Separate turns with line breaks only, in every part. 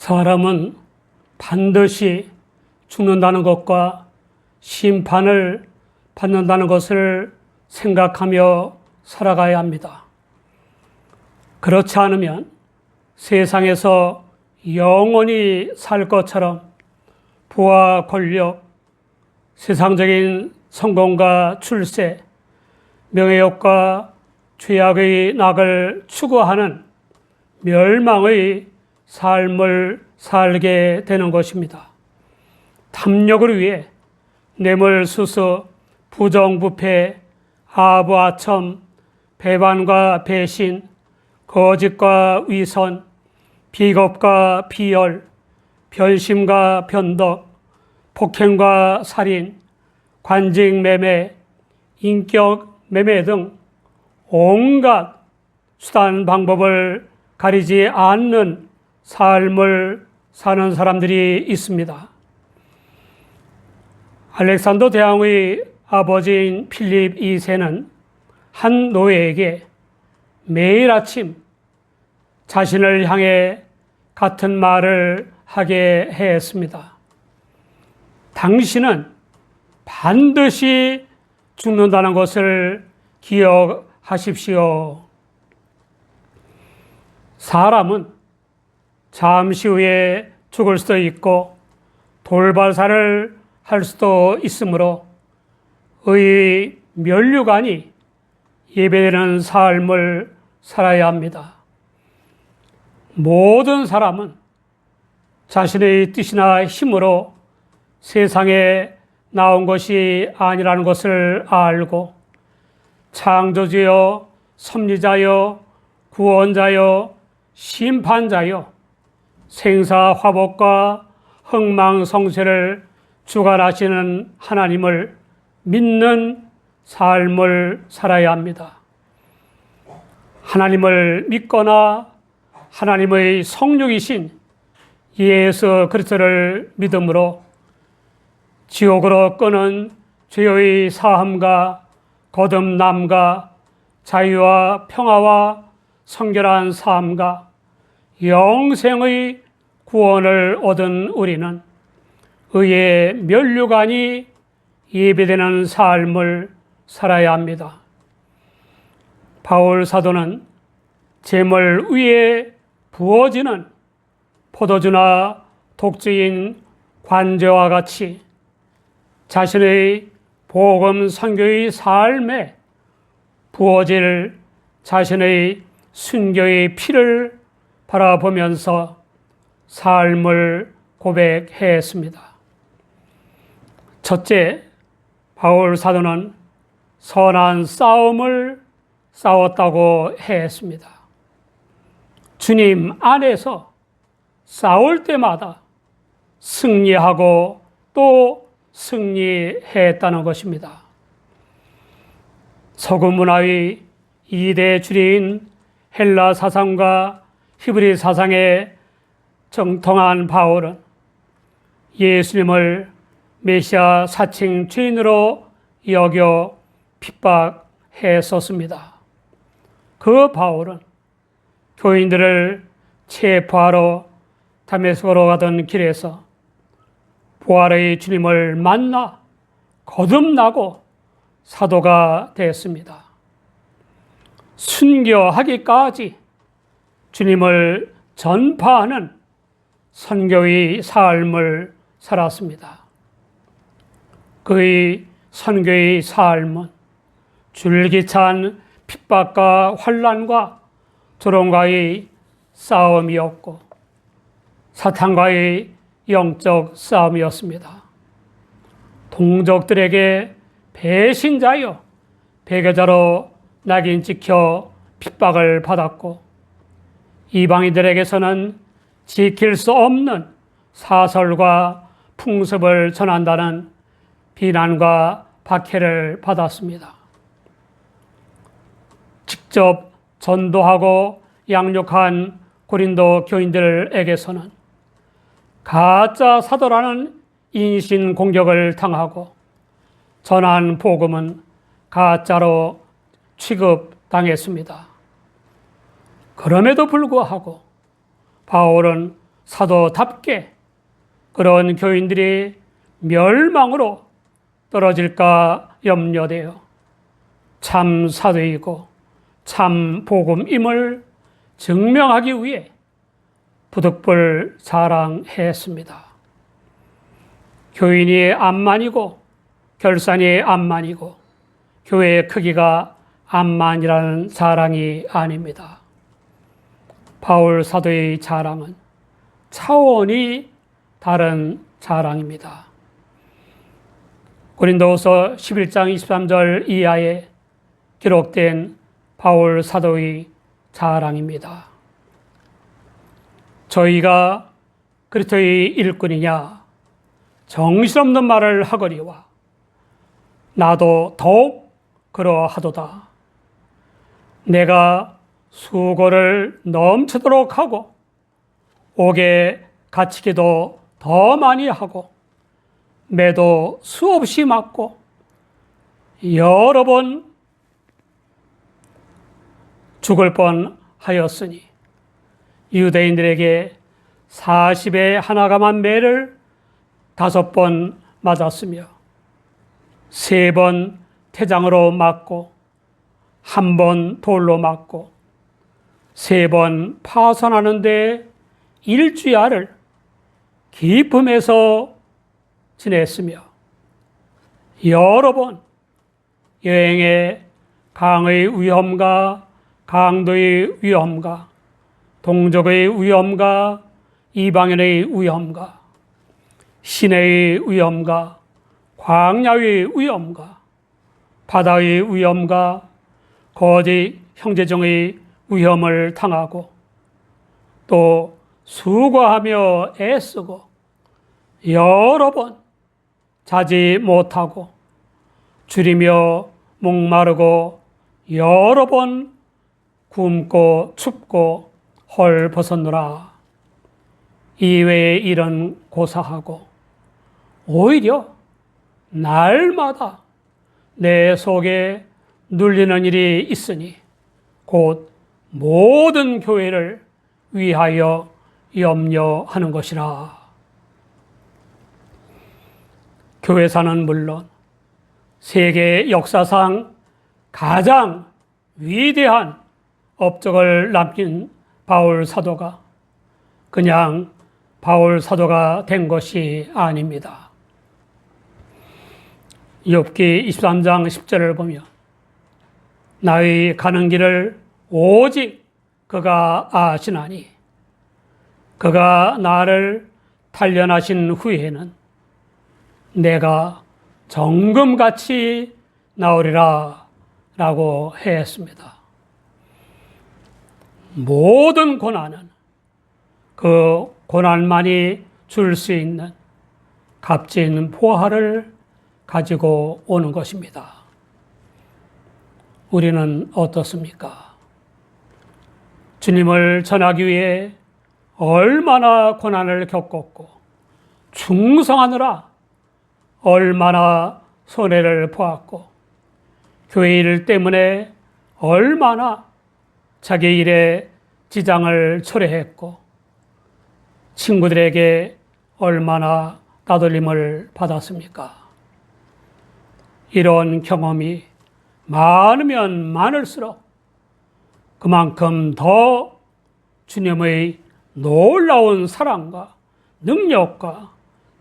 사람은 반드시 죽는다는 것과 심판을 받는다는 것을 생각하며 살아가야 합니다. 그렇지 않으면 세상에서 영원히 살 것처럼 부와 권력, 세상적인 성공과 출세, 명예욕과 죄악의 낙을 추구하는 멸망의 삶을 살게 되는 것입니다. 탐욕을 위해 뇌물수수, 부정부패, 아부아첨, 배반과 배신, 거짓과 위선, 비겁과 비열, 변심과 변덕, 폭행과 살인, 관직매매, 인격매매 등 온갖 수단 방법을 가리지 않는 삶을 사는 사람들이 있습니다. 알렉산더 대왕의 아버지인 필립 2세는 한 노예에게 매일 아침 자신을 향해 같은 말을 하게 했습니다. 당신은 반드시 죽는다는 것을 기억하십시오. 사람은 잠시 후에 죽을 수도 있고 돌발사를 할 수도 있으므로 의의 면류관이 예배되는 삶을 살아야 합니다. 모든 사람은 자신의 뜻이나 힘으로 세상에 나온 것이 아니라는 것을 알고 창조주여, 섭리자여, 구원자여, 심판자여, 생사화복과 흥망성쇠를 주관하시는 하나님을 믿는 삶을 살아야 합니다. 하나님을 믿거나 하나님의 성육이신 예수 그리스도를 믿음으로 지옥으로 끄는 죄의 사함과 거듭남과 자유와 평화와 성결한 삶과 영생의 구원을 얻은 우리는 의의 면류관이 예배되는 삶을 살아야 합니다. 바울 사도는 재물 위에 부어지는 포도주나 독주인 관제와 같이 자신의 복음 선교의 삶에 부어질 자신의 순교의 피를 바라보면서 삶을 고백했습니다. 첫째, 바울 사도는 선한 싸움을 싸웠다고 했습니다. 주님 안에서 싸울 때마다 승리하고 또 승리했다는 것입니다. 서구 문화의 2대 주류인 헬라 사상과 히브리 사상에 정통한 바울은 예수님을 메시아 사칭 죄인으로 여겨 핍박했었습니다. 그 바울은 교인들을 체포하러 다메섹으로 가던 길에서 부활의 주님을 만나 거듭나고 사도가 됐습니다. 순교하기까지 주님을 전파하는 선교의 삶을 살았습니다. 그의 선교의 삶은 줄기찬 핍박과 환난과 조롱과의 싸움이었고 사탄과의 영적 싸움이었습니다. 동족들에게 배신자여 배교자로 낙인 찍혀 핍박을 받았고 이방인들에게서는 지킬 수 없는 사설과 풍습을 전한다는 비난과 박해를 받았습니다. 직접 전도하고 양육한 고린도 교인들에게서는 가짜 사도라는 인신 공격을 당하고 전한 복음은 가짜로 취급당했습니다. 그럼에도 불구하고 바울은 사도답게 그런 교인들이 멸망으로 떨어질까 염려되어 참 사도이고 참 복음임을 증명하기 위해 부득불 자랑했습니다. 교인이 암만이고 결산이 암만이고 교회의 크기가 암만이라는 자랑이 아닙니다. 바울 사도의 자랑은 차원이 다른 자랑입니다. 고린도후서 11장 23절 이하에 기록된 바울 사도의 자랑입니다. 저희가 그리스도의 일꾼이냐 정신없는 말을 하거니와 나도 더욱 그러하도다. 내가 수고를 넘치도록 하고 옥에 갇히기도 더 많이 하고 매도 수없이 맞고 여러 번 죽을 뻔하였으니 유대인들에게 40에 하나감한 매를 5번 맞았으며 3번 태장으로 맞고 1번 돌로 맞고 3번 파선하는데 일주야를 기쁨에서 지냈으며 여러 번 여행에 강의 위험과 강도의 위험과 동족의 위험과 이방인의 위험과 시내의 위험과 광야의 위험과 바다의 위험과 거짓 형제종의 위험을 당하고 또 수고하며 애쓰고 여러 번 자지 못하고 줄이며 목마르고 여러 번 굶고 춥고 헐벗었노라. 이외의 일은 고사하고 오히려 날마다 내 속에 눌리는 일이 있으니 곧 모든 교회를 위하여 염려하는 것이라. 교회사는 물론 세계 역사상 가장 위대한 업적을 남긴 바울 사도가 그냥 바울 사도가 된 것이 아닙니다. 욥기 23장 10절을 보면 나의 가는 길을 오직 그가 아시나니 그가 나를 단련하신 후에는 내가 정금같이 나오리라 라고 했습니다. 모든 고난은 그 고난만이 줄 수 있는 값진 보화를 가지고 오는 것입니다. 우리는 어떻습니까? 주님을 전하기 위해 얼마나 고난을 겪었고 충성하느라 얼마나 손해를 보았고 교회 일 때문에 얼마나 자기 일에 지장을 초래했고 친구들에게 얼마나 따돌림을 받았습니까? 이런 경험이 많으면 많을수록 그만큼 더 주님의 놀라운 사랑과 능력과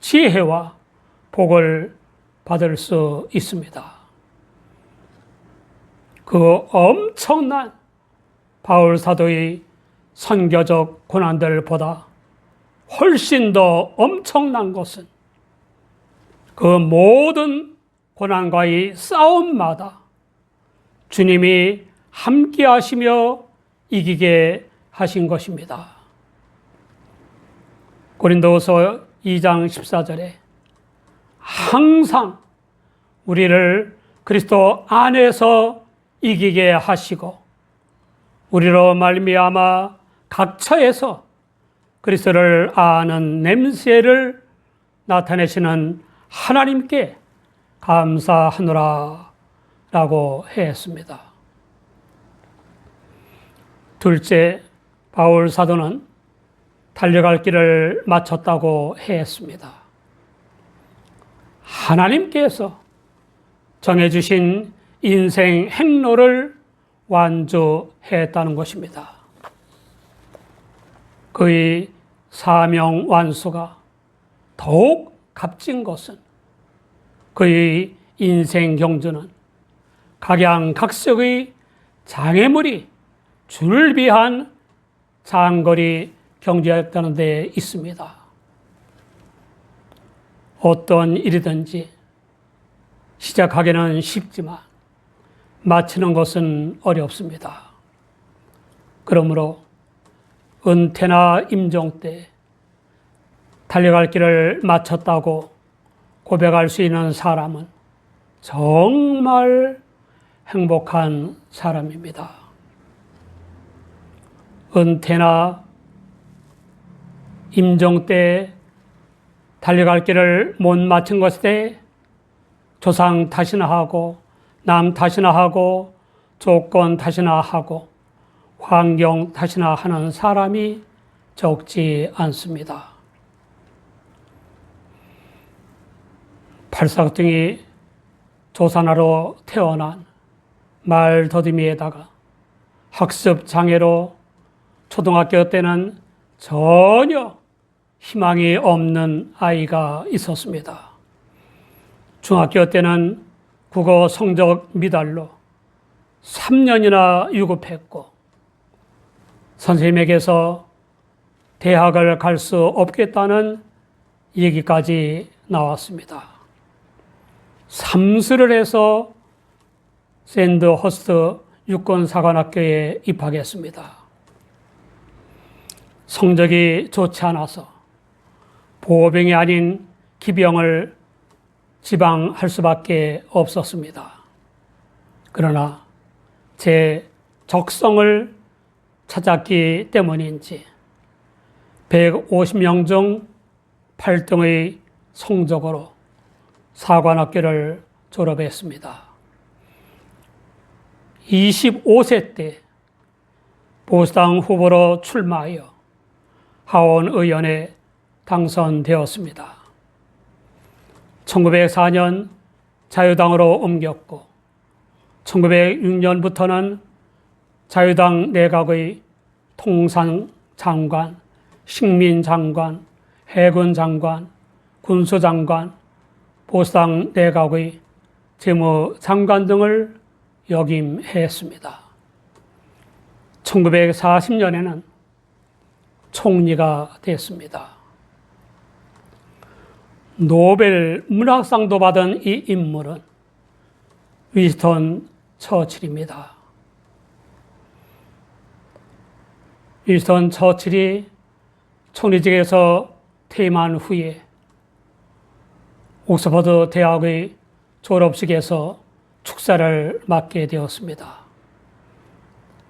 지혜와 복을 받을 수 있습니다. 그 엄청난 바울 사도의 선교적 고난들보다 훨씬 더 엄청난 것은 그 모든 고난과의 싸움마다 주님이 함께 하시며 이기게 하신 것입니다. 고린도후서 2장 14절에 항상 우리를 그리스도 안에서 이기게 하시고 우리로 말미암아 각처에서 그리스도를 아는 냄새를 나타내시는 하나님께 감사하노라 라고 했습니다. 둘째, 바울 사도는 달려갈 길을 마쳤다고 했습니다. 하나님께서 정해주신 인생 행로를 완주했다는 것입니다. 그의 사명 완수가 더욱 값진 것은 그의 인생 경주는 각양각색의 장애물이 줄비한 장거리 경주였다는 데 있습니다. 어떤 일이든지 시작하기는 쉽지만 마치는 것은 어렵습니다. 그러므로 은퇴나 임종 때 달려갈 길을 마쳤다고 고백할 수 있는 사람은 정말 행복한 사람입니다. 은퇴나 임종 때 달려갈 길을 못 마친 것에 조상 탓이나 하고 남 탓이나 하고 조건 탓이나 하고 환경 탓이나 하는 사람이 적지 않습니다. 팔싹둥이 조산아로 태어난 말더듬이에다가 학습 장애로 초등학교 때는 전혀 희망이 없는 아이가 있었습니다. 중학교 때는 국어 성적 미달로 3년이나 유급했고 선생님에게서 대학을 갈 수 없겠다는 얘기까지 나왔습니다. 삼수를 해서 샌드허스트 육군사관학교에 입학했습니다. 성적이 좋지 않아서 보병이 아닌 기병을 지방할 수밖에 없었습니다. 그러나 제 적성을 찾았기 때문인지 150명 중 8등의 성적으로 사관학교를 졸업했습니다. 25세 때 보수당 후보로 출마하여 하원의원에 당선되었습니다. 1904년 자유당으로 옮겼고 1906년부터는 자유당 내각의 통상장관, 식민장관, 해군장관, 군수장관, 보수당 내각의 재무장관 등을 역임했습니다. 1940년에는 총리가 됐습니다. 노벨 문학상도 받은 이 인물은 윈스턴 처칠입니다. 윈스턴 처칠이 총리직에서 퇴임한 후에 옥스퍼드 대학의 졸업식에서 축사를 맡게 되었습니다.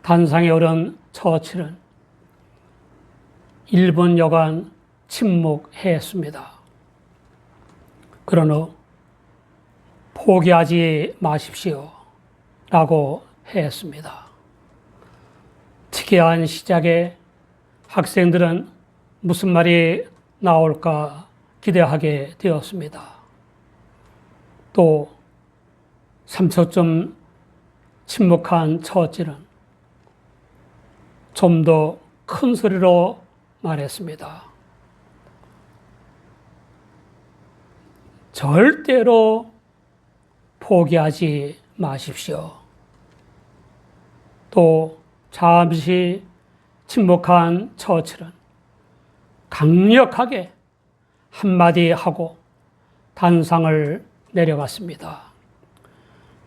단상에 오른 처칠은 1분여간 침묵했습니다. 그런 후 포기하지 마십시오 라고 했습니다. 특이한 시작에 학생들은 무슨 말이 나올까 기대하게 되었습니다. 또 3초쯤 침묵한 처칠은 좀 더 큰 소리로 말했습니다. 절대로 포기하지 마십시오. 또 잠시 침묵한 처칠은 강력하게 한마디 하고 단상을 내려갔습니다.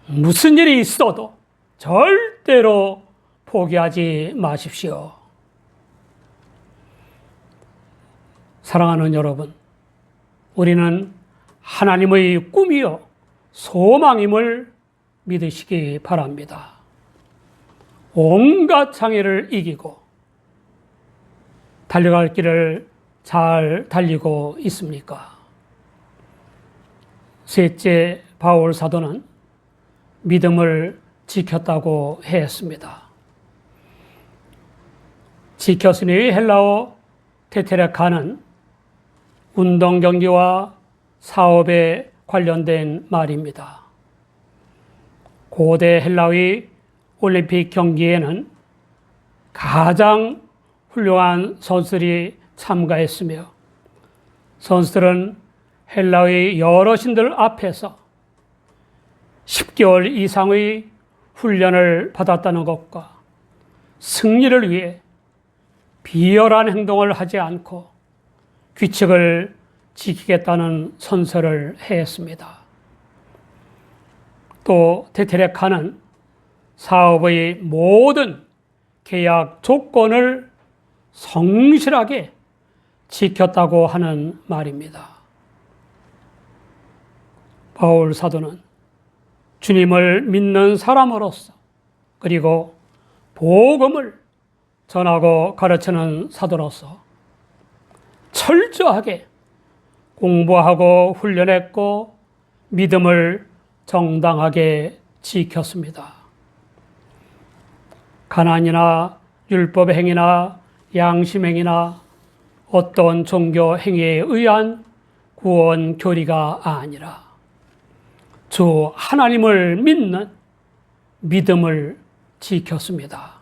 무슨 일이 있어도 절대로 포기하지 마십시오. 사랑하는 여러분, 우리는 하나님의 꿈이요 소망임을 믿으시기 바랍니다. 온갖 장애를 이기고 달려갈 길을 잘 달리고 있습니까? 셋째 바울 사도는 믿음을 지켰다고 했습니다. 지켰으니 헬라어 테테레카는 운동 경기와 사업에 관련된 말입니다. 고대 헬라의 올림픽 경기에는 가장 훌륭한 선수들이 참가했으며 선수들은 헬라의 여러 신들 앞에서 10개월 이상의 훈련을 받았다는 것과 승리를 위해 비열한 행동을 하지 않고 규칙을 지키겠다는 선서를 했습니다. 또 테테레카는 사업의 모든 계약 조건을 성실하게 지켰다고 하는 말입니다. 바울 사도는 주님을 믿는 사람으로서 그리고 복음을 전하고 가르치는 사도로서 철저하게 공부하고 훈련했고 믿음을 정당하게 지켰습니다. 가난이나 율법 행위나 양심 행위나 어떤 종교 행위에 의한 구원 교리가 아니라 주 하나님을 믿는 믿음을 지켰습니다.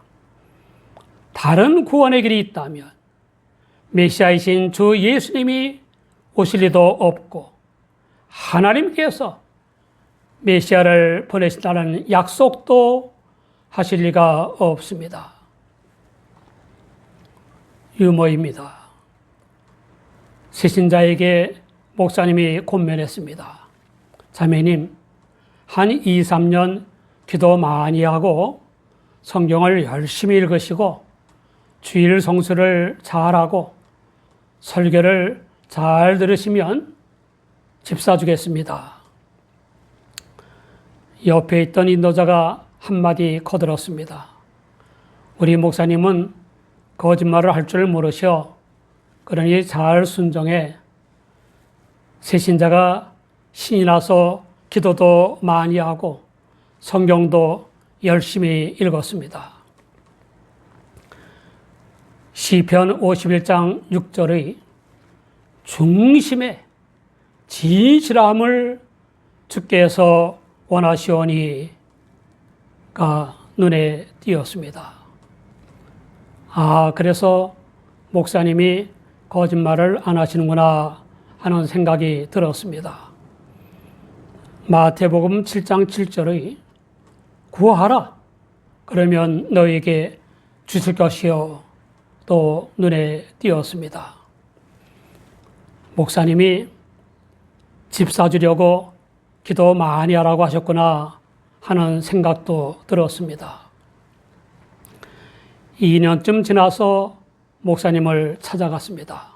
다른 구원의 길이 있다면 메시아이신 주 예수님이 오실 리도 없고 하나님께서 메시아를 보내신다는 약속도 하실 리가 없습니다. 유머입니다. 새신자에게 목사님이 권면했습니다. 자매님, 한 2, 3년 기도 많이 하고 성경을 열심히 읽으시고 주일 성수를 잘하고 설교를 잘 들으시면 집 사주겠습니다. 옆에 있던 인도자가 한마디 거들었습니다. 우리 목사님은 거짓말을 할 줄 모르셔. 그러니 잘 순종해. 새신자가 신이 나서 기도도 많이 하고 성경도 열심히 읽었습니다. 시편 51장 6절의 중심의 진실함을 주께서 원하시오니가 눈에 띄었습니다. 그래서 목사님이 거짓말을 안 하시는구나 하는 생각이 들었습니다. 마태복음 7장 7절의 구하라 그러면 너에게 주실 것이요 또 눈에 띄었습니다. 목사님이 집 사주려고 기도 많이 하라고 하셨구나 하는 생각도 들었습니다. 2년쯤 지나서 목사님을 찾아갔습니다.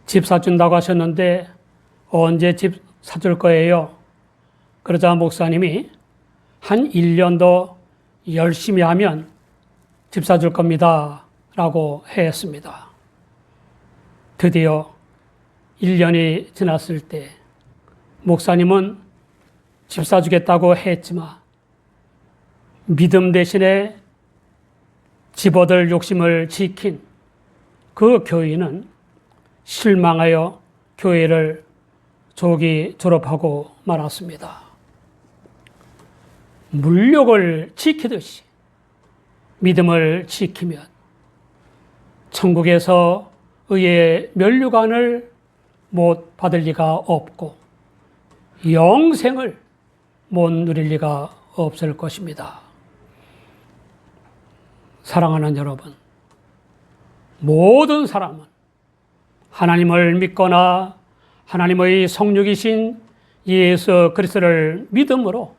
집 사준다고 하셨는데 언제 집 사줄 거예요? 그러자 목사님이 한 1년 더 열심히 하면 집 사줄 겁니다 라고 했습니다. 드디어 1년이 지났을 때 목사님은 집 사주겠다고 했지만 믿음 대신에 집 얻을 욕심을 지킨 그 교인은 실망하여 교회를 조기 졸업하고 말았습니다. 물욕을 지키듯이 믿음을 지키면 천국에서 의의 면류관을 못 받을 리가 없고 영생을 못 누릴 리가 없을 것입니다. 사랑하는 여러분, 모든 사람은 하나님을 믿거나 하나님의 성육이신 예수 그리스도를 믿음으로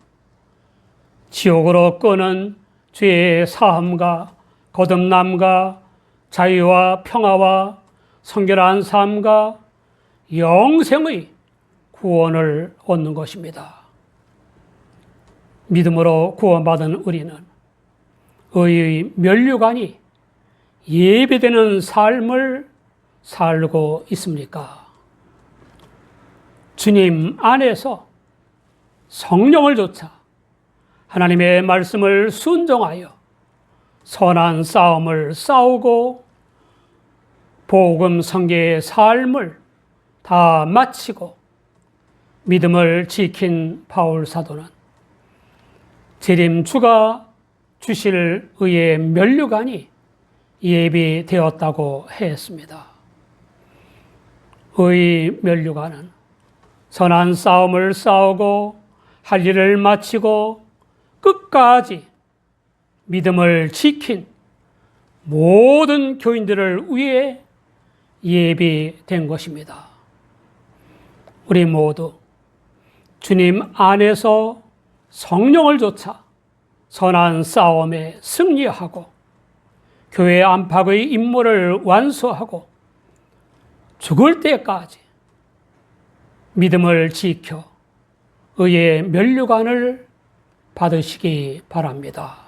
지옥으로 끄는 죄의 사함과 거듭남과 자유와 평화와 성결한 삶과 영생의 구원을 얻는 것입니다. 믿음으로 구원받은 우리는 의의 면류관이 예배되는 삶을 살고 있습니까? 주님 안에서 성령을 좇아 하나님의 말씀을 순종하여 선한 싸움을 싸우고 복음 성계의 삶을 다 마치고 믿음을 지킨 바울 사도는 재림주가 주실 의의 면류관이 예비되었다고 했습니다. 의 면류관은 선한 싸움을 싸우고 할 일을 마치고 끝까지 믿음을 지킨 모든 교인들을 위해 예비된 것입니다. 우리 모두 주님 안에서 성령을 좇아 선한 싸움에 승리하고 교회 안팎의 임무를 완수하고 죽을 때까지 믿음을 지켜 의의 면류관을 받으시기 바랍니다.